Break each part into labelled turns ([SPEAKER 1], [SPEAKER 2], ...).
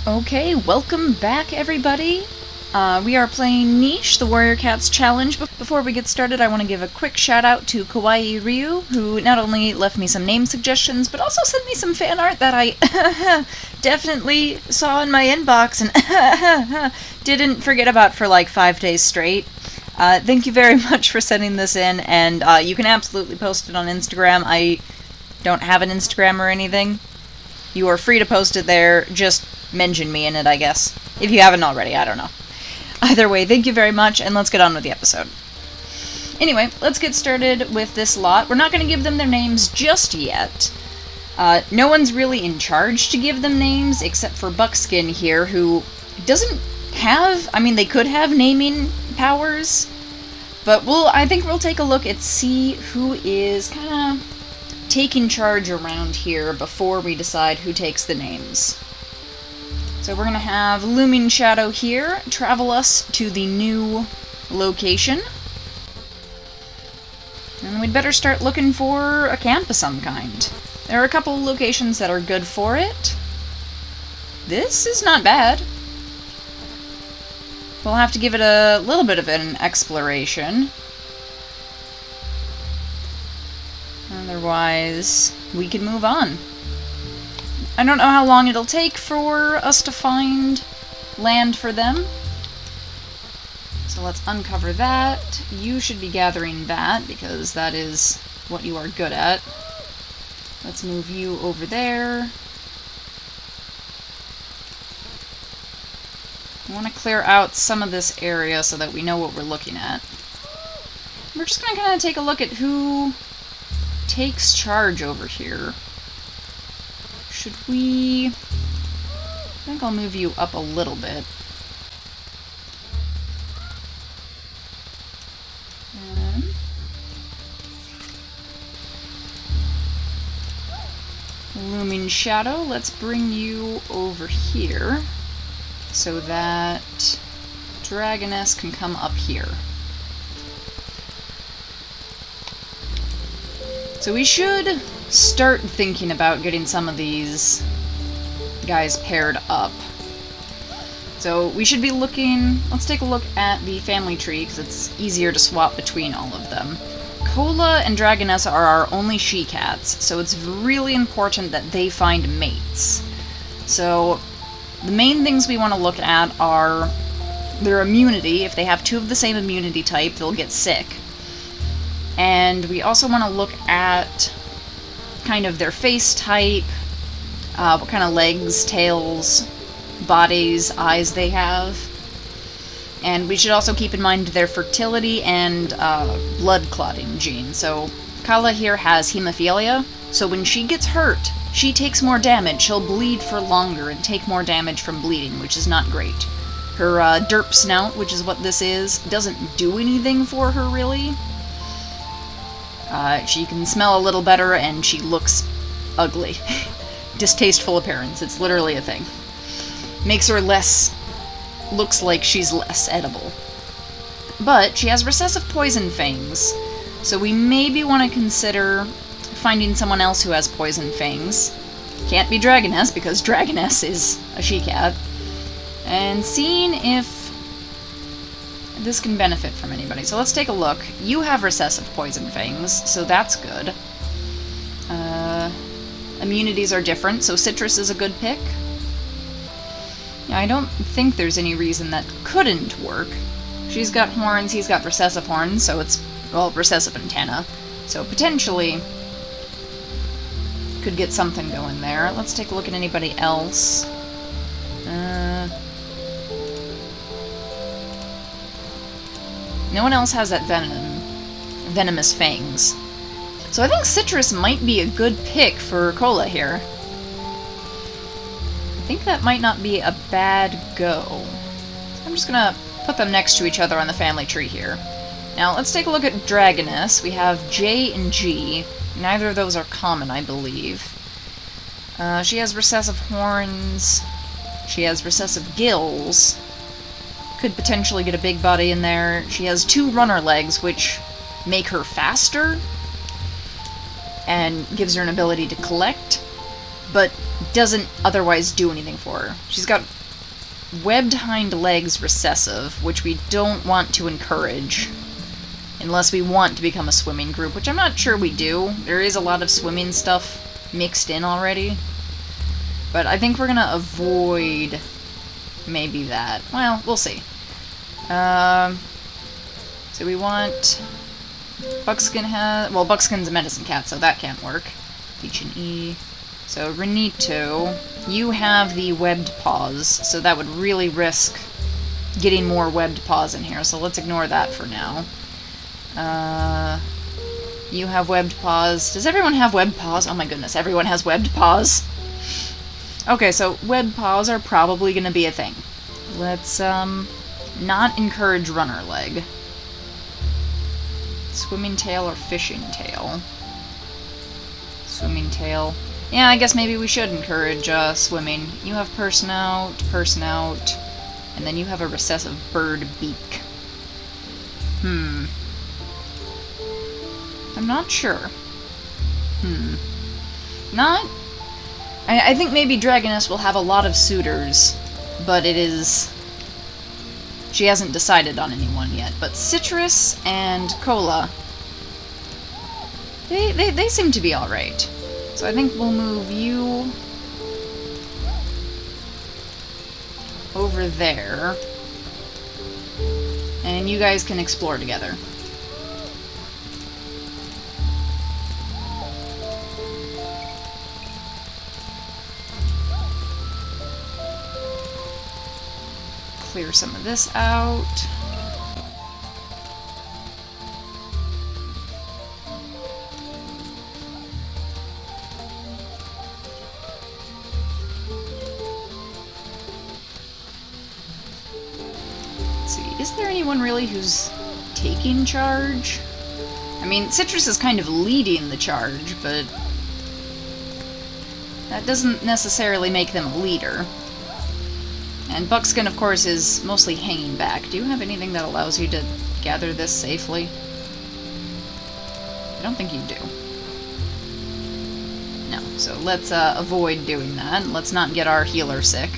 [SPEAKER 1] Okay, welcome back everybody. We are playing Niche, the Warrior Cats Challenge. Before we get started, I want to give a quick shout out to Kawaii Ryu, who not only left me some name suggestions, but also sent me some fan art that I definitely saw in my inbox and didn't forget about for like 5 days straight. Thank you very much for sending this in, and you can absolutely post it on Instagram. I don't have an Instagram or anything. You are free to post it there, just mention me in it, I guess. If you haven't already, I don't know. Either way, thank you very much, and let's get on with the episode. Anyway, let's get started with this lot. We're not going to give them their names just yet. No one's really in charge to give them names, except for Buckskin here, who doesn't have... I mean, they could have naming powers, but I think we'll take a look and see who is kind of taking charge around here before we decide who takes the names. So we're going to have Looming Shadow here travel us to the new location. And we'd better start looking for a camp of some kind. There are a couple locations that are good for it. This is not bad. We'll have to give it a little bit of an exploration. Otherwise, we can move on. I don't know how long it'll take for us to find land for them. So let's uncover that. You should be gathering that, because that is what you are good at. Let's move you over there. I want to clear out some of this area so that we know what we're looking at. We're just going to kind of take a look at who takes charge over here. Should we... I think I'll move you up a little bit. Looming Shadow, let's bring you over here so that Dragoness can come up here. So we should start thinking about getting some of these guys paired up. So we should be looking... Let's take a look at the family tree, because it's easier to swap between all of them. Cola and Dragoness are our only she-cats, so it's really important that they find mates. So the main things we want to look at are their immunity. If they have two of the same immunity type, they'll get sick. And we also want to look at kind of their face type, what kind of legs, tails, bodies, eyes they have. And we should also keep in mind their fertility and blood clotting gene. So Kala here has hemophilia, so when she gets hurt, she takes more damage. She'll bleed for longer and take more damage from bleeding, which is not great. Her derp snout, which is what this is, doesn't do anything for her, really. She can smell a little better, and she looks ugly. Distasteful appearance, it's literally a thing. Makes her looks like she's less edible. But she has recessive poison fangs, so we maybe want to consider finding someone else who has poison fangs. Can't be Dragoness, because Dragoness is a she-cat. And seeing if this can benefit from anybody. So let's take a look. You have recessive poison fangs, so that's good. Immunities are different, so Citrus is a good pick. Yeah, I don't think there's any reason that couldn't work. She's got horns, he's got recessive horns, so it's, well, recessive antenna. So potentially could get something going there. Let's take a look at anybody else. No one else has that venomous fangs. So I think Citrus might be a good pick for Cola here. I think that might not be a bad go. I'm just gonna put them next to each other on the family tree here. Now let's take a look at Dragoness. We have J and G. Neither of those are common, I believe. She has recessive horns. She has recessive gills. Could potentially get a big body in there. She has 2 runner legs, which make her faster and gives her an ability to collect. but doesn't otherwise do anything for her. She's got webbed hind legs recessive, which we don't want to encourage. Unless we want to become a swimming group, which I'm not sure we do. There is a lot of swimming stuff mixed in already. But I think we're gonna avoid maybe that. Well, we'll see. So we want... Buckskin has... Well, Buckskin's a medicine cat, so that can't work. H and E. So, Renito, you have the webbed paws, so that would really risk getting more webbed paws in here, so let's ignore that for now. You have webbed paws. Does everyone have webbed paws? Oh my goodness, everyone has webbed paws. Okay, so webbed paws are probably going to be a thing. Let's, not encourage runner leg. Swimming tail or fishing tail? Swimming tail. Yeah, I guess maybe we should encourage, swimming. You have person out, and then you have a recessive bird beak. I'm not sure. Not... I think maybe Dragoness will have a lot of suitors, but it is... She hasn't decided on anyone yet. But Citrus and Cola, they seem to be alright. So I think we'll move you over there, and you guys can explore together. Clear some of this out. Let's see, is there anyone really who's taking charge? I mean, Citrus is kind of leading the charge, but that doesn't necessarily make them a leader. And Buckskin, of course, is mostly hanging back. Do you have anything that allows you to gather this safely? I don't think you do. No, so let's avoid doing that. Let's not get our healer sick.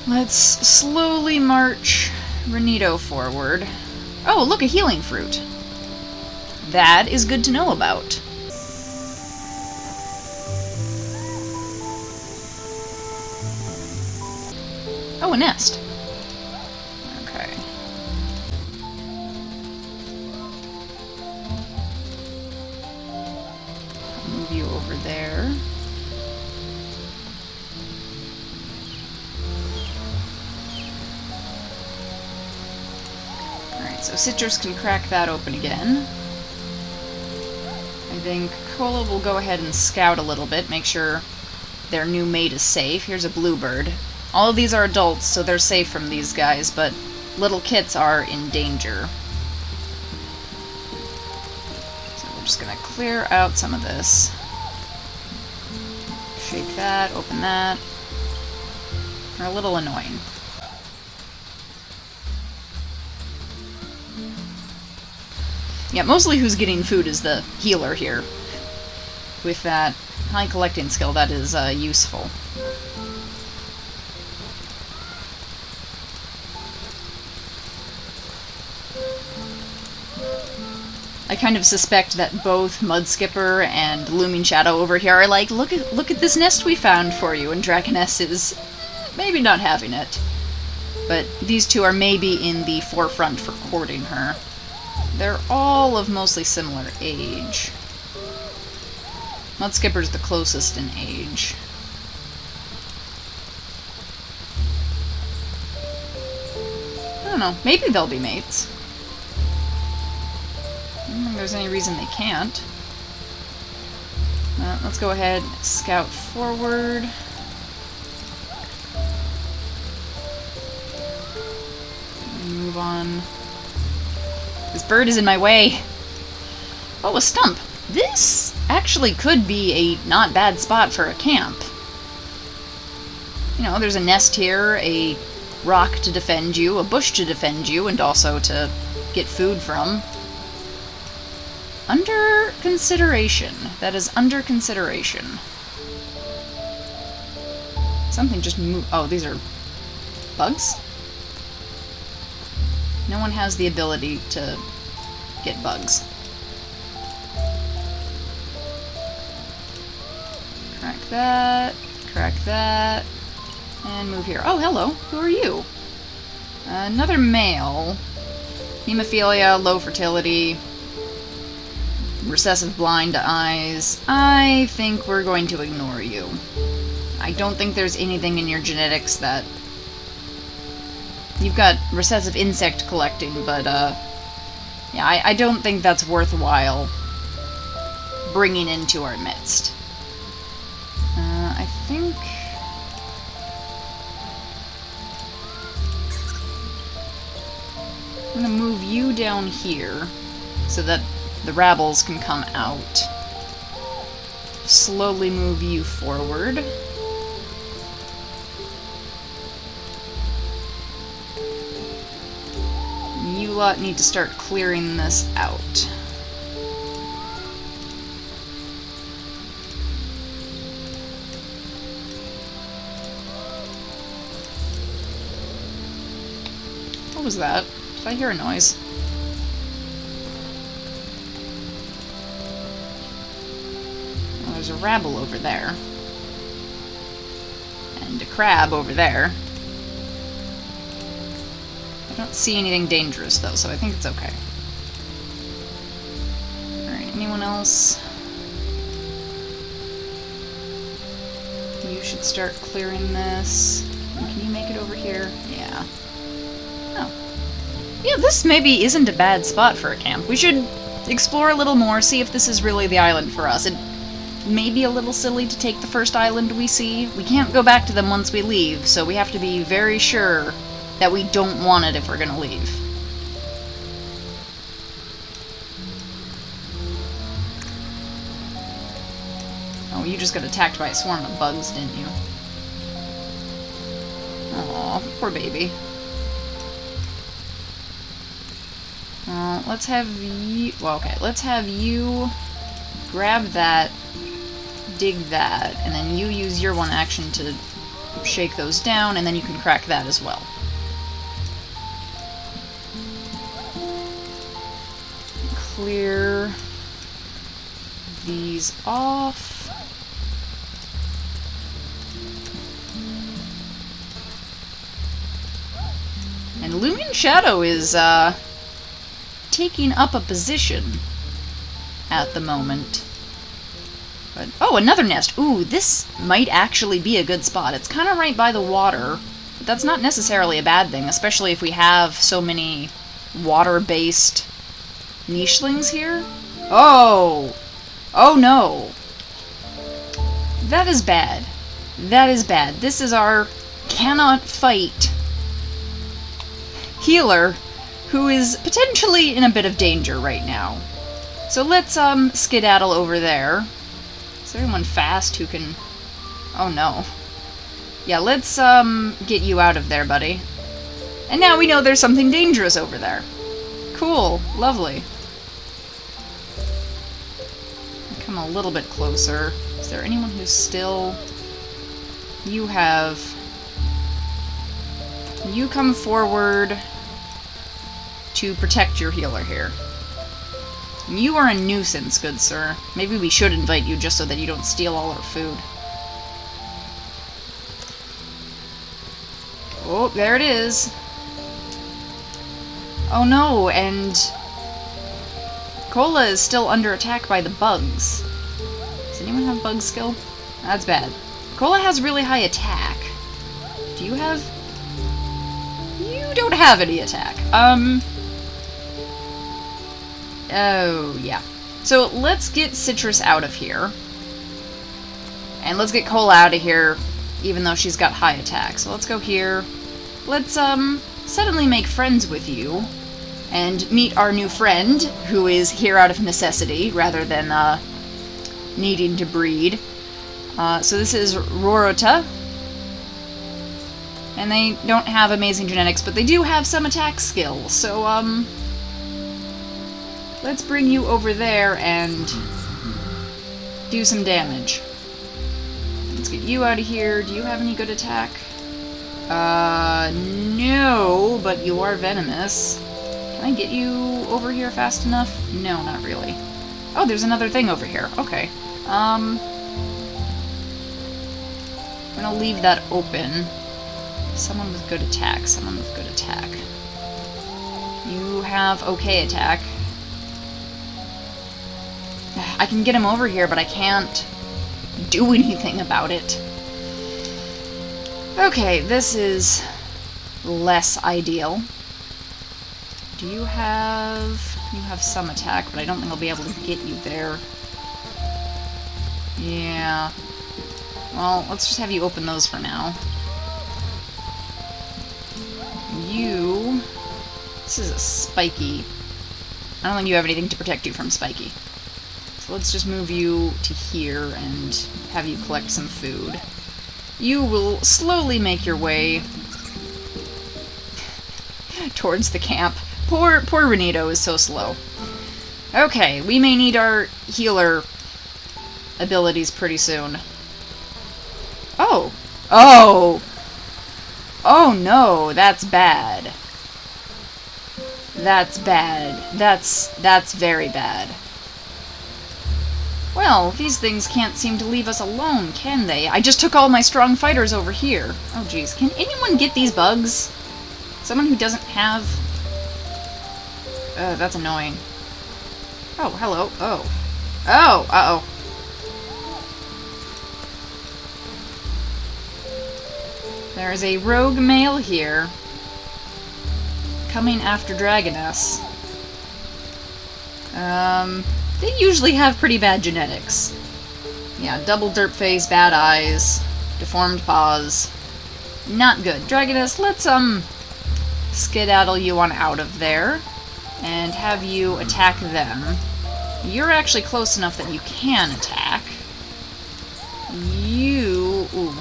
[SPEAKER 1] Let's slowly march Renito forward. Oh, look, a healing fruit. That is good to know about. Oh, a nest. Okay. I'll move you over there. Alright, so Citrus can crack that open again. I think Cola will go ahead and scout a little bit, make sure their new mate is safe. Here's a bluebird. All of these are adults, so they're safe from these guys, but little kits are in danger. So we're just gonna clear out some of this. Shake that, open that. They're a little annoying. Yeah, mostly who's getting food is the healer here. With that high collecting skill, that is useful. I kind of suspect that both Mudskipper and Looming Shadow over here are like, look at this nest we found for you, and Dragoness is maybe not having it. But these two are maybe in the forefront for courting her. They're all of mostly similar age. Mudskipper's the closest in age. I don't know, maybe they'll be mates. I don't think there's any reason they can't. Let's go ahead, scout forward. Move on. This bird is in my way. Oh, a stump. This actually could be a not bad spot for a camp. You know, there's a nest here, a rock to defend you, a bush to defend you, and also to get food from. Under consideration. That is under consideration. Something just moved. Oh, these are bugs? No one has the ability to get bugs. Crack that, and move here. Oh, hello. Who are you? Another male. Hemophilia, low fertility, recessive blind eyes. I think we're going to ignore you. I don't think there's anything in your genetics that... You've got recessive insect collecting, but, yeah, I don't think that's worthwhile bringing into our midst. I think... I'm gonna move you down here so that the rabbles can come out. Slowly move you forward. You lot need to start clearing this out. What was that? Did I hear a noise? Well, there's a rabble over there. And a crab over there. I don't see anything dangerous, though, so I think it's okay. Alright, anyone else? You should start clearing this. Can you make it over here? Yeah. Oh. Yeah, this maybe isn't a bad spot for a camp. We should explore a little more, see if this is really the island for us. It may be a little silly to take the first island we see. We can't go back to them once we leave, so we have to be very sure that we don't want it if we're gonna leave. Oh, you just got attacked by a swarm of bugs, didn't you? Aw, poor baby. Let's have you... Well, okay, let's have you grab that, dig that, and then you use your one action to shake those down, and then you can crack that as well. Clear these off. And Looming Shadow is, taking up a position at the moment. But, oh, another nest! Ooh, this might actually be a good spot. It's kind of right by the water, but that's not necessarily a bad thing, especially if we have so many water-based Nichelings here. Oh! Oh no! That is bad. That is bad. This is our cannot fight healer, who is potentially in a bit of danger right now. So let's, skedaddle over there. Is there anyone fast who can... Oh no. Yeah, let's, get you out of there, buddy. And now we know there's something dangerous over there. Cool. Lovely. Come a little bit closer. Is there anyone who's still... You have... You come forward to protect your healer here. You are a nuisance, good sir. Maybe we should invite you just so that you don't steal all our food. Oh, there it is. Oh no, and Cola is still under attack by the bugs. Does anyone have bug skill? That's bad. Cola has really high attack. Do you have... You don't have any attack. Oh, yeah. So let's get Citrus out of here. And let's get Cola out of here, even though she's got high attack. So let's go here. Let's, suddenly make friends with you. And meet our new friend, who is here out of necessity, rather than, needing to breed. So this is Rorota. And they don't have amazing genetics, but they do have some attack skill. So, Let's bring you over there and do some damage. Let's get you out of here. Do you have any good attack? No, but you are venomous. Can I get you over here fast enough? No, not really. Oh, there's another thing over here. Okay. I'm gonna leave that open. Someone with good attack. Someone with good attack. You have okay attack. I can get him over here, but I can't do anything about it. Okay, this is less ideal. Do you have... You have some attack, but I don't think I'll be able to get you there. Yeah. Well, let's just have you open those for now. You... This is a spiky. I don't think you have anything to protect you from spiky. So let's just move you to here and have you collect some food. You will slowly make your way towards the camp. Poor Renito is so slow. Okay, we may need our healer abilities pretty soon. Oh! Oh! Oh no, that's bad. That's bad. That's very bad. Well, these things can't seem to leave us alone, can they? I just took all my strong fighters over here. Oh jeez, can anyone get these bugs? Someone who doesn't have... that's annoying. Oh, hello. Oh. Oh, uh-oh. There is a rogue male here. Coming after Dragoness. They usually have pretty bad genetics. Yeah, double derp face, bad eyes, deformed paws. Not good. Dragoness, let's, skedaddle you on out of there. And have you attack them. You're actually close enough that you can attack. You... Ooh.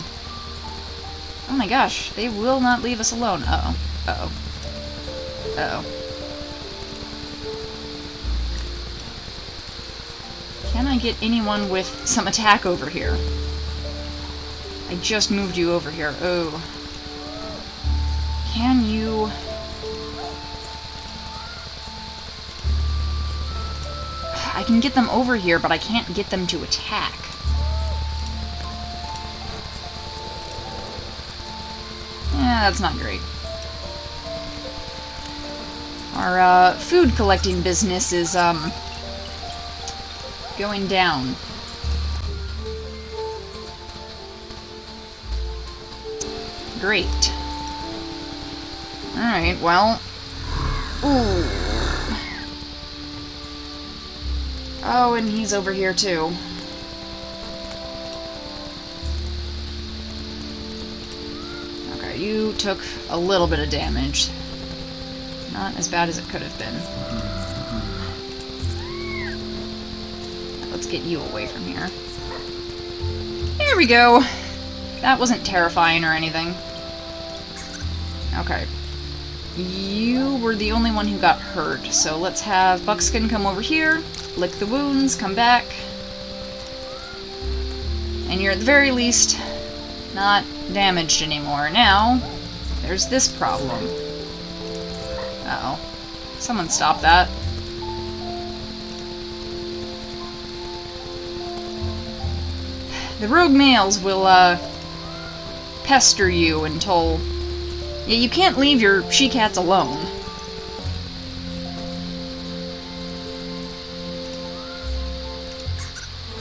[SPEAKER 1] Oh my gosh, they will not leave us alone. Uh-oh. Uh-oh. Uh-oh. Can I get anyone with some attack over here? I just moved you over here. Oh. Can you... I can get them over here, but I can't get them to attack. Yeah, that's not great. Our, food collecting business is, going down. Great. Alright, well... Ooh. Oh, and he's over here, too. Okay, you took a little bit of damage. Not as bad as it could have been. Let's get you away from here. There we go! That wasn't terrifying or anything. Okay. You were the only one who got hurt, so let's have Buckskin come over here, lick the wounds, come back. And you're at the very least not damaged anymore. Now, there's this problem. Uh-oh. Someone stop that. The rogue males will, pester you until... Yeah, you can't leave your she-cats alone.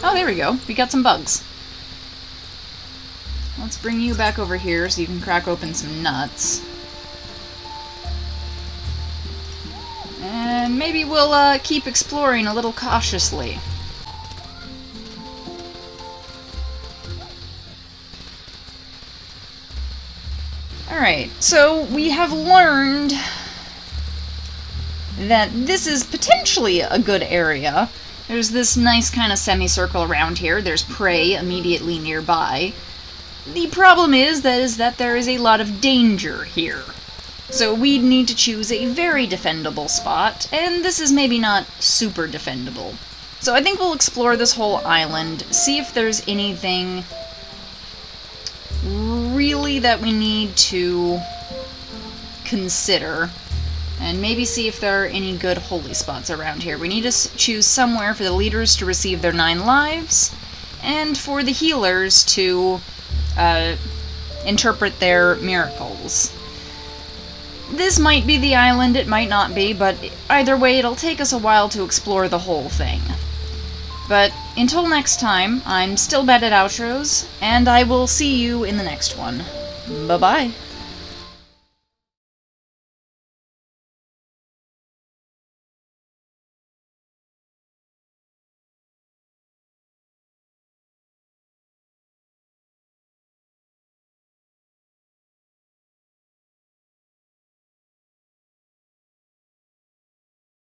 [SPEAKER 1] Oh, there we go. We got some bugs. Let's bring you back over here so you can crack open some nuts. And maybe we'll, keep exploring a little cautiously. Alright, so we have learned that this is potentially a good area. There's this nice kind of semicircle around here. There's prey immediately nearby. The problem is that there is a lot of danger here. So we'd need to choose a very defendable spot, and this is maybe not super defendable. So I think we'll explore this whole island, see if there's anything really that we need to consider, and maybe see if there are any good holy spots around here. We need to choose somewhere for the leaders to receive their 9 lives, and for the healers to interpret their miracles. This might be the island, it might not be, but either way it'll take us a while to explore the whole thing. But until next time, I'm still bad at outros, and I will see you in the next one. Bye-bye.